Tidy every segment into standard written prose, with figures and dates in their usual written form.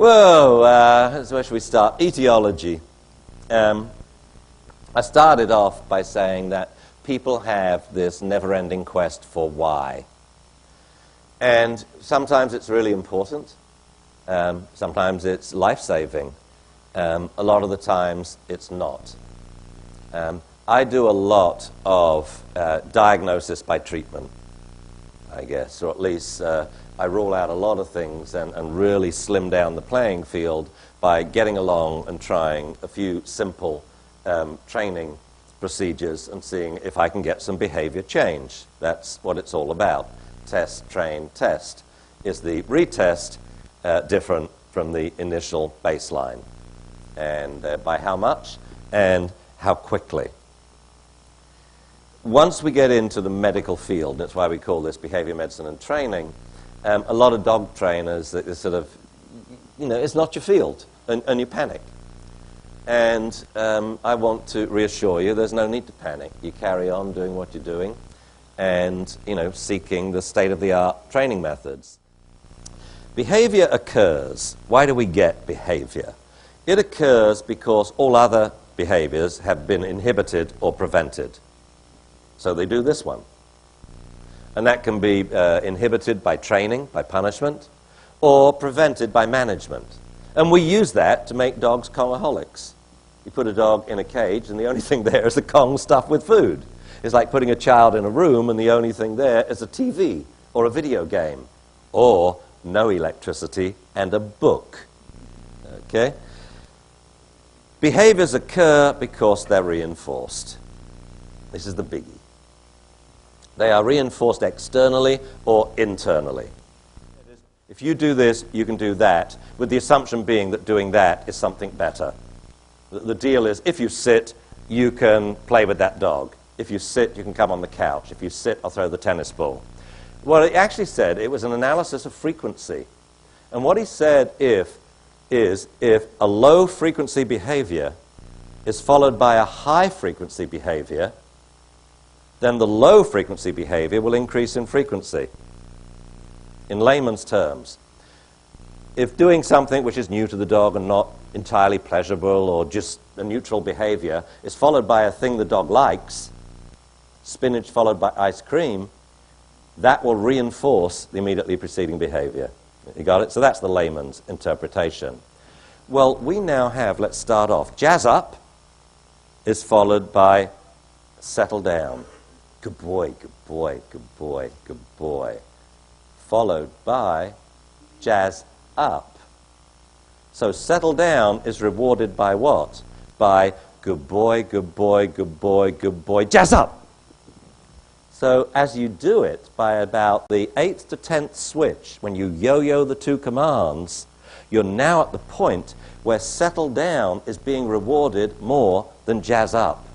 Whoa, where should we start? Etiology. I started off by saying that people have this never-ending quest for why. And sometimes it's really important. Sometimes it's life-saving. A lot of the times it's not. I do a lot of diagnosis by treatment, I guess, or at least I rule out a lot of things and really slim down the playing field by getting along and trying a few simple training procedures and seeing if I can get some behavior change. That's what it's all about. Test, train, test. Is the retest different from the initial baseline? And by how much and how quickly? Once we get into the medical field, that's why we call this behavior medicine and training, a lot of dog trainers, that sort of, it's not your field, and you panic. And I want to reassure you, there's no need to panic. You carry on doing what you're doing and, seeking the state-of-the-art training methods. Behavior occurs. Why do we get behavior? It occurs because all other behaviors have been inhibited or prevented. So they do this one. And that can be inhibited by training, by punishment, or prevented by management. And we use that to make dogs Kongaholics. You put a dog in a cage, and the only thing there is a Kong stuffed with food. It's like putting a child in a room, and the only thing there is a TV, or a video game, or no electricity and a book. Okay? Behaviors occur because they're reinforced. This is the biggie. They are reinforced externally or internally. If you do this, you can do that, with the assumption being that doing that is something better. The deal is, if you sit, you can play with that dog. If you sit, you can come on the couch. If you sit, I'll throw the tennis ball. What he actually said, it was an analysis of frequency. And what he said is if a low-frequency behavior is followed by a high-frequency behavior, then the low-frequency behavior will increase in frequency. In layman's terms, if doing something which is new to the dog and not entirely pleasurable or just a neutral behavior is followed by a thing the dog likes, spinach followed by ice cream, that will reinforce the immediately preceding behavior. You got it? So that's the layman's interpretation. Well, we now have, let's start off, jazz up is followed by settle down. Good boy, good boy, good boy, good boy. Followed by jazz up. So settle down is rewarded by what? By good boy, good boy, good boy, good boy, jazz up. So as you do it, by about the 8th to 10th switch, when you yo-yo the two commands, you're now at the point where settle down is being rewarded more than jazz up.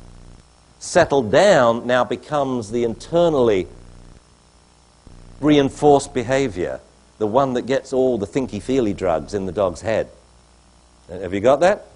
Settle down now becomes the internally reinforced behavior, the one that gets all the thinky-feely drugs in the dog's head. Have you got that?